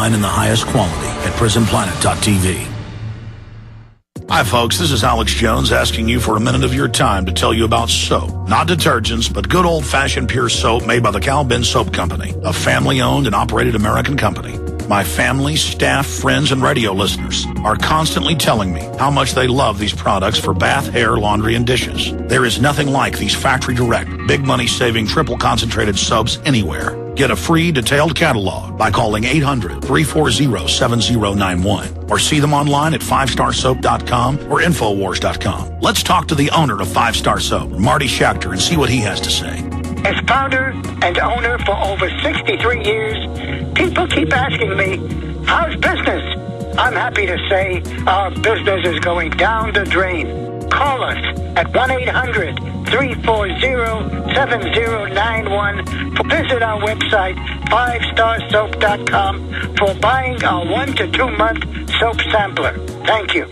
online in the highest quality at pacman.pt.vu. Hi folks, this is Alex Jones asking you for a minute of your time to tell you about soap. Not detergents, but good old-fashioned pure soap made by the Skull&Bones Soap Company, a family-owned and operated American company. My family, staff, friends, and radio listeners are constantly telling me how much they love these products for bath, hair, laundry, and dishes. There is nothing like these factory-direct, big money-saving, triple-concentrated soaps anywhere. Get a free detailed catalog by calling 800-340-7091 or see them online at 5starsoap.com or Infowars.com. Let's talk to the owner of 5 Star Soap, Marty Schachter, and see what he has to say. As founder and owner for over 63 years, people keep asking me, how's business? I'm happy to say our business is going down the drain. Call us at 1-800-340-7091. Visit our website, 5starsoap.com, for buying our 1 to 2 month soap sampler. Thank you.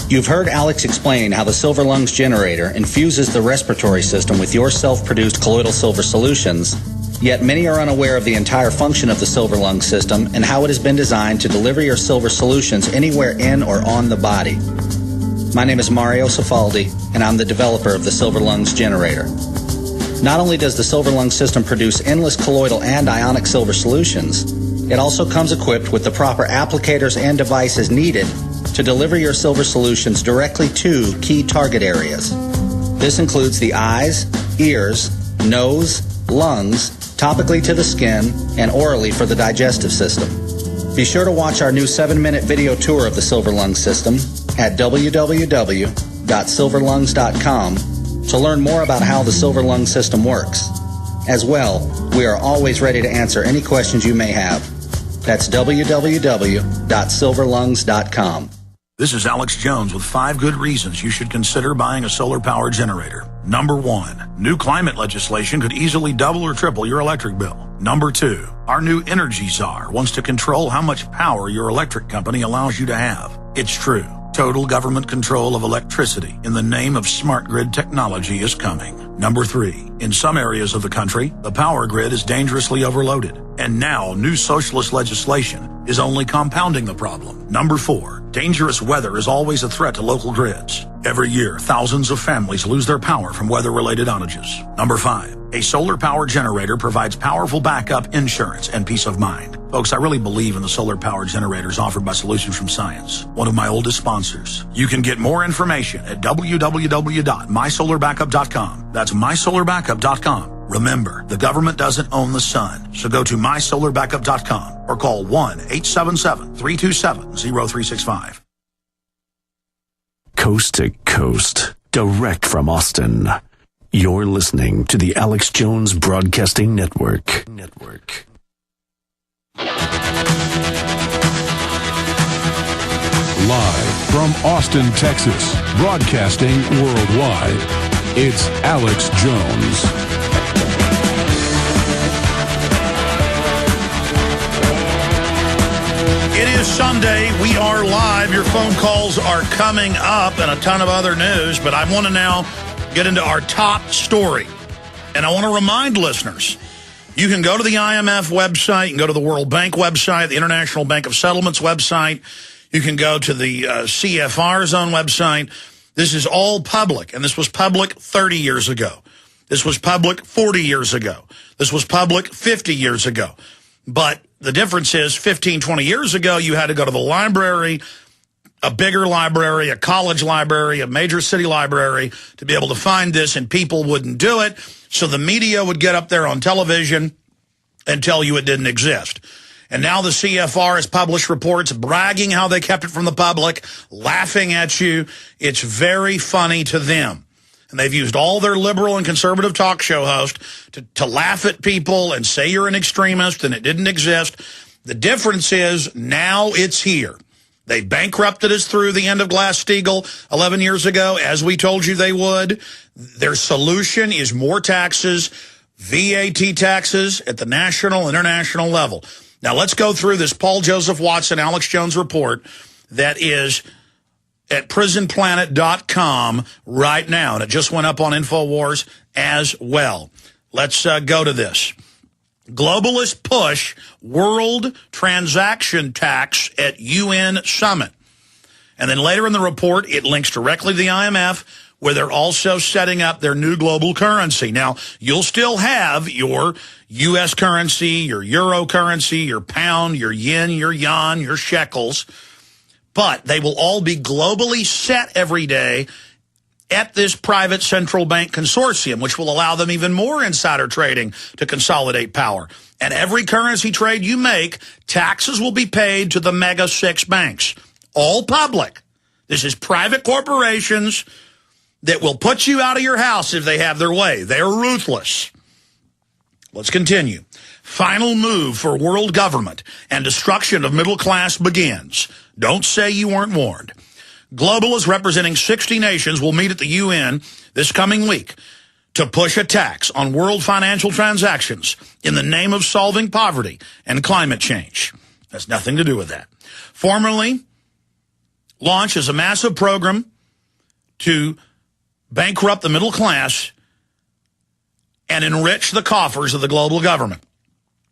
You've heard Alex explain how the Silver Lungs generator infuses the respiratory system with your self-produced colloidal silver solutions, yet many are unaware of the entire function of the Silver Lungs system and how it has been designed to deliver your silver solutions anywhere in or on the body. My name is Mario Cifaldi, and I'm the developer of the Silver Lungs generator. Not only does the Silver Lungs system produce endless colloidal and ionic silver solutions, it also comes equipped with the proper applicators and devices needed to deliver your silver solutions directly to key target areas. This includes the eyes, ears, nose, lungs, topically to the skin, and orally for the digestive system. Be sure to watch our new 7-minute video tour of the Silver Lungs system at www.silverlungs.com to learn more about how the Silver Lungs system works. As well, we are always ready to answer any questions you may have. That's www.silverlungs.com. This is Alex Jones with 5 good reasons you should consider buying a solar power generator. Number 1, new climate legislation could easily double or triple your electric bill. Number 2, our new energy czar wants to control how much power your electric company allows you to have. It's true. Total government control of electricity in the name of smart grid technology is coming. Number 3, in some areas of the country, the power grid is dangerously overloaded. And now new socialist legislation is only compounding the problem. Number 4, dangerous weather is always a threat to local grids. Every year, thousands of families lose their power from weather-related outages. Number 5, a solar power generator provides powerful backup insurance and peace of mind. Folks, I really believe in the solar power generators offered by Solutions from Science, one of my oldest sponsors. You can get more information at www.mysolarbackup.com. That's mysolarbackup.com. Remember, the government doesn't own the sun, so go to mysolarbackup.com or call 1-877-327-0365. Coast to coast, direct from Austin. You're listening to the Alex Jones Broadcasting Network. Live from Austin, Texas, broadcasting worldwide, it's Alex Jones. It is Sunday. We are live. Your phone calls are coming up and a ton of other news, but I want to now get into our top story. And I want to remind listeners, you can go to the IMF website, you can go to the World Bank website, the International Bank of Settlements website, you can go to the CFR Zone website. This is all public, and this was public 30 years ago. This was public 40 years ago. This was public 50 years ago. But the difference is 15, 20 years ago, you had to go to the library, a bigger library, a college library, a major city library to be able to find this, and people wouldn't do it. So the media would get up there on television and tell you it didn't exist. And now the CFR has published reports bragging how they kept it from the public, laughing at you. It's very funny to them. And they've used all their liberal and conservative talk show hosts to laugh at people and say you're an extremist and it didn't exist. The difference is now it's here. They bankrupted us through the end of Glass-Steagall 11 years ago, as we told you they would. Their solution is more taxes, VAT taxes at the national, international level. Now, let's go through this Paul Joseph Watson, Alex Jones report that is at prisonplanet.com right now, and it just went up on Infowars as well. Let's go to this. Globalist push world transaction tax at UN summit. And then later in the report, it links directly to the IMF, where they're also setting up their new global currency. Now, you'll still have your U.S. currency, your euro currency, your pound, your yen, your yuan, your shekels, but they will all be globally set every day at this private central bank consortium, which will allow them even more insider trading to consolidate power. And every currency trade you make, taxes will be paid to the mega six banks, all public. This is private corporations that will put you out of your house if they have their way. They're ruthless. Let's continue. Final move for world government and destruction of middle class begins. Don't say you weren't warned. Globalists representing 60 nations will meet at the UN this coming week to push a tax on world financial transactions in the name of solving poverty and climate change. Has nothing to do with that. Formerly launched as a massive program to bankrupt the middle class and enrich the coffers of the global government.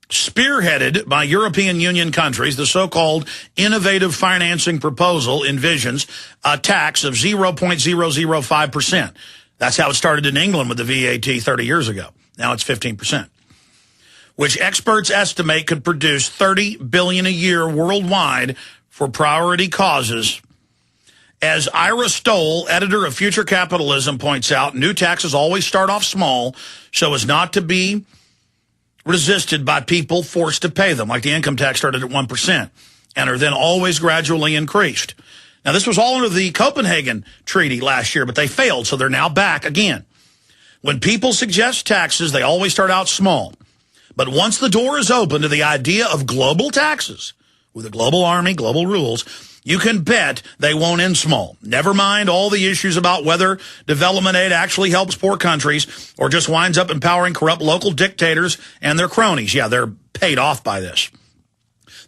Spearheaded by European Union countries, the so-called innovative financing proposal envisions a tax of 0.005%. That's how it started in England with the VAT 30 years ago. Now it's 15%, which experts estimate could produce $30 billion a year worldwide for priority causes. As Ira Stoll, editor of Future Capitalism, points out, new taxes always start off small so as not to be resisted by people forced to pay them, like the income tax started at 1% and are then always gradually increased. Now, this was all under the Copenhagen Treaty last year, but they failed, so they're now back again. When people suggest taxes, they always start out small. But once the door is open to the idea of global taxes, with a global army, global rules, you can bet they won't end small. Never mind all the issues about whether development aid actually helps poor countries or just winds up empowering corrupt local dictators and their cronies. Yeah, they're paid off by this.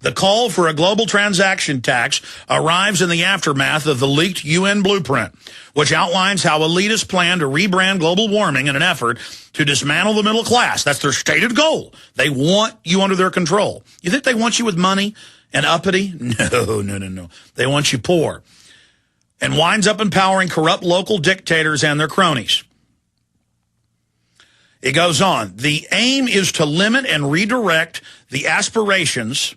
The call for a global transaction tax arrives in the aftermath of the leaked UN blueprint, which outlines how elitists plan to rebrand global warming in an effort to dismantle the middle class. That's their stated goal. They want you under their control. You think they want you with money and uppity? No. They want you poor. And winds up empowering corrupt local dictators and their cronies. It goes on. The aim is to limit and redirect the aspirations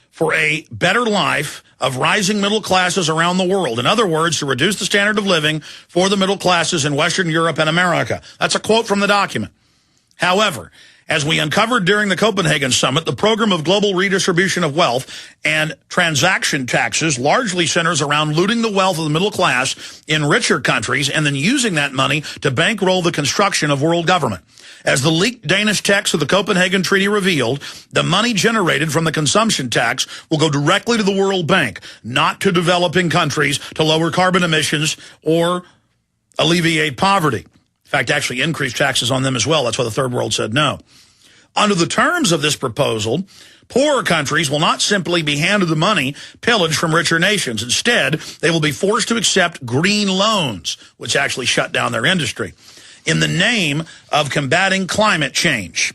for a better life of rising middle classes around the world. In other words, to reduce the standard of living for the middle classes in Western Europe and America. That's a quote from the document. However, as we uncovered during the Copenhagen summit, the program of global redistribution of wealth and transaction taxes largely centers around looting the wealth of the middle class in richer countries and then using that money to bankroll the construction of world government. As the leaked Danish text of the Copenhagen Treaty revealed, the money generated from the consumption tax will go directly to the World Bank, not to developing countries to lower carbon emissions or alleviate poverty. In fact, actually increase taxes on them as well. That's why the third world said no. Under the terms of this proposal, poorer countries will not simply be handed the money pillaged from richer nations. Instead, they will be forced to accept green loans, which actually shut down their industry, in the name of combating climate change,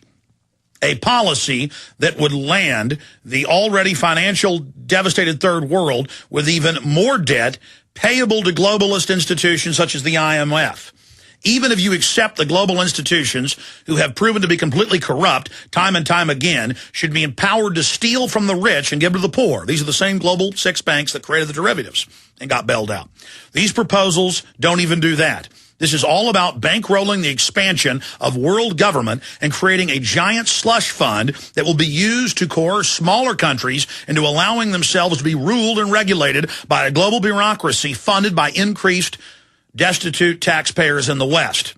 a policy that would land the already financial devastated third world with even more debt payable to globalist institutions such as the IMF. Even if you accept the global institutions who have proven to be completely corrupt time and time again, should be empowered to steal from the rich and give to the poor. These are the same global six banks that created the derivatives and got bailed out. These proposals don't even do that. This is all about bankrolling the expansion of world government and creating a giant slush fund that will be used to coerce smaller countries into allowing themselves to be ruled and regulated by a global bureaucracy funded by increased destitute taxpayers in the West.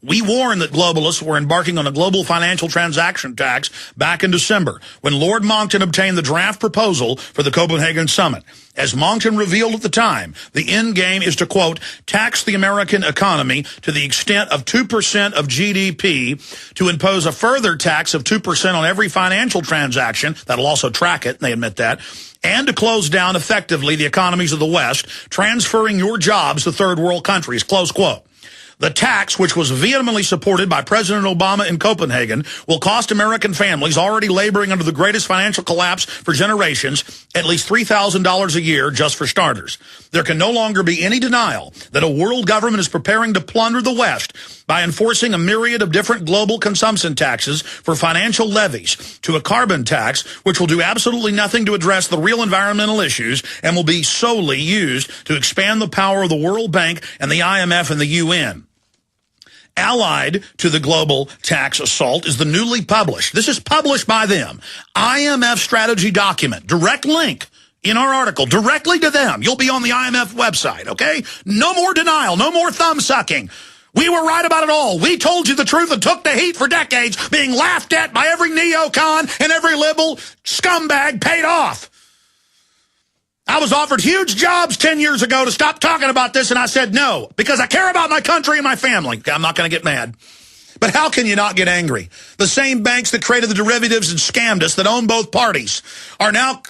We warned that globalists were embarking on a global financial transaction tax back in December when Lord Monckton obtained the draft proposal for the Copenhagen summit. As Monckton revealed at the time, the end game is to, quote, tax the American economy to the extent of 2% of GDP, to impose a further tax of 2% on every financial transaction, that'll also track it, and they admit that, and to close down effectively the economies of the West, transferring your jobs to third world countries, close quote. The tax, which was vehemently supported by President Obama in Copenhagen, will cost American families already laboring under the greatest financial collapse for generations at least $3,000 a year just for starters. There can no longer be any denial that a world government is preparing to plunder the West by enforcing a myriad of different global consumption taxes for financial levies to a carbon tax, which will do absolutely nothing to address the real environmental issues and will be solely used to expand the power of the World Bank and the IMF and the UN. Allied to the global tax assault is the newly published, this is published by them, IMF strategy document, direct link in our article, directly to them. You'll be on the IMF website, okay? No more denial, no more thumb-sucking. We were right about it all. We told you the truth and took the heat for decades, being laughed at by every neocon and every liberal scumbag paid off. I was offered huge jobs 10 years ago to stop talking about this, and I said no, because I care about my country and my family. I'm not going to get mad. But how can you not get angry? The same banks that created the derivatives and scammed us, that own both parties, are now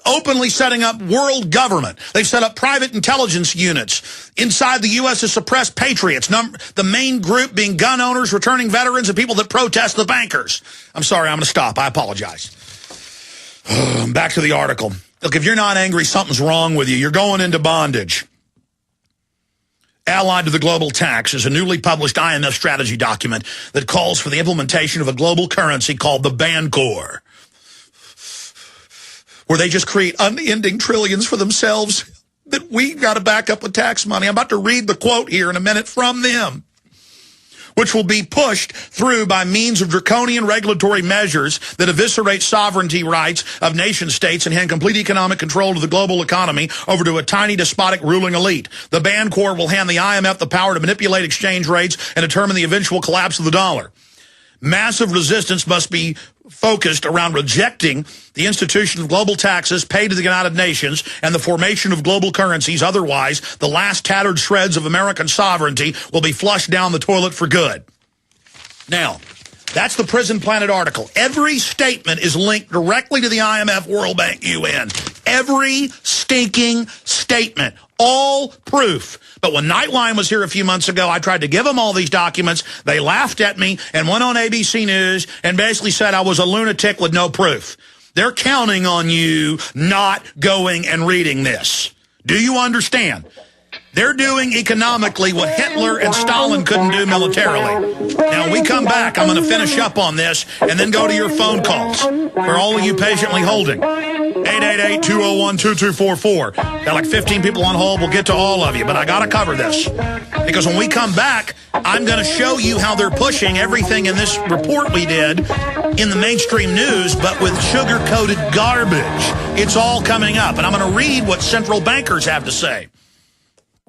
openly setting up world government. They've set up private intelligence units inside the U.S. to suppress patriots, the main group being gun owners, returning veterans, and people that protest the bankers. I'm sorry, I'm going to stop. I apologize. Back to the article. Look, if you're not angry, something's wrong with you. You're going into bondage. Allied to the global tax is a newly published IMF strategy document that calls for the implementation of a global currency called the Bancor, where they just create unending trillions for themselves that we've got to back up with tax money. I'm about to read the quote here in a minute from them, which will be pushed through by means of draconian regulatory measures that eviscerate sovereignty rights of nation states and hand complete economic control of the global economy over to a tiny despotic ruling elite. The Bancor will hand the IMF the power to manipulate exchange rates and determine the eventual collapse of the dollar. Massive resistance must be focused around rejecting the institution of global taxes paid to the United Nations and the formation of global currencies. Otherwise, the last tattered shreds of American sovereignty will be flushed down the toilet for good. Now, that's the Prison Planet article. Every statement is linked directly to the IMF, World Bank, UN. Every stinking statement. All proof. But when Nightline was here a few months ago, I tried to give them all these documents. They laughed at me and went on ABC News and basically said I was a lunatic with no proof. They're counting on you not going and reading this. Do you understand? They're doing economically what Hitler and Stalin couldn't do militarily. Now, when we come back, I'm going to finish up on this and then go to your phone calls for all of you patiently holding. 888-201-2244. Got like 15 people on hold. We'll get to all of you, but I got to cover this. Because when we come back, I'm going to show you how they're pushing everything in this report we did in the mainstream news, but with sugar-coated garbage. It's all coming up, and I'm going to read what central bankers have to say.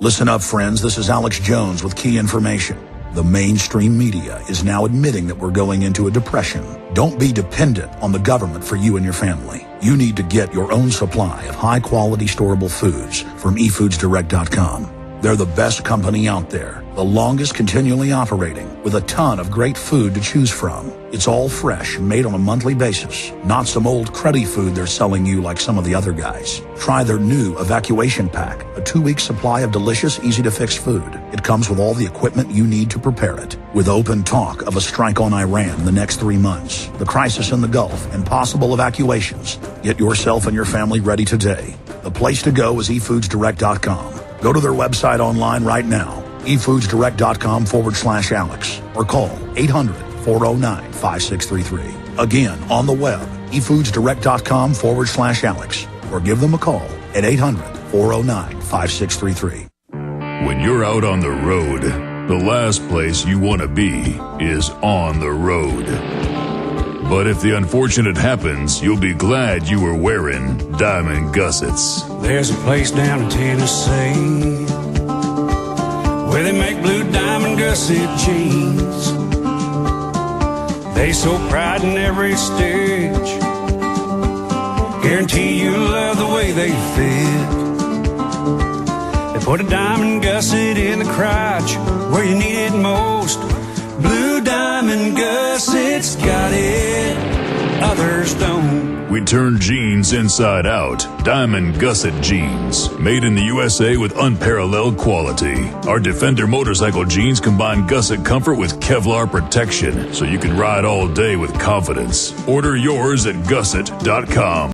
Listen up, friends. This is Alex Jones with key information. The mainstream media is now admitting that we're going into a depression. Don't be dependent on the government for you and your family. You need to get your own supply of high-quality storable foods from efoodsdirect.com. They're the best company out there, the longest continually operating, with a ton of great food to choose from. It's all fresh, made on a monthly basis, not some old cruddy food they're selling you like some of the other guys. Try their new Evacuation Pack, a 2-week supply of delicious, easy-to-fix food. It comes with all the equipment you need to prepare it. With open talk of a strike on Iran in the next 3 months, the crisis in the Gulf, and possible evacuations, get yourself and your family ready today. The place to go is efoodsdirect.com. Go to their website online right now, efoodsdirect.com/Alex, or call 800-409-5633. Again, on the web, efoodsdirect.com/Alex, or give them a call at 800-409-5633. When you're out on the road, the last place you want to be is on the road. But if the unfortunate happens, you'll be glad you were wearing diamond gussets. There's a place down in Tennessee where they make blue diamond gusset jeans. They so pride in every stitch, guarantee you'll love the way they fit. They put a diamond gusset in the crotch where you need it most. Blue diamond gussets got it. others don't. We turn jeans inside out. Diamond Gusset Jeans. Made in the USA with unparalleled quality. Our Defender motorcycle jeans combine gusset comfort with Kevlar protection, so you can ride all day with confidence. Order yours at gusset.com.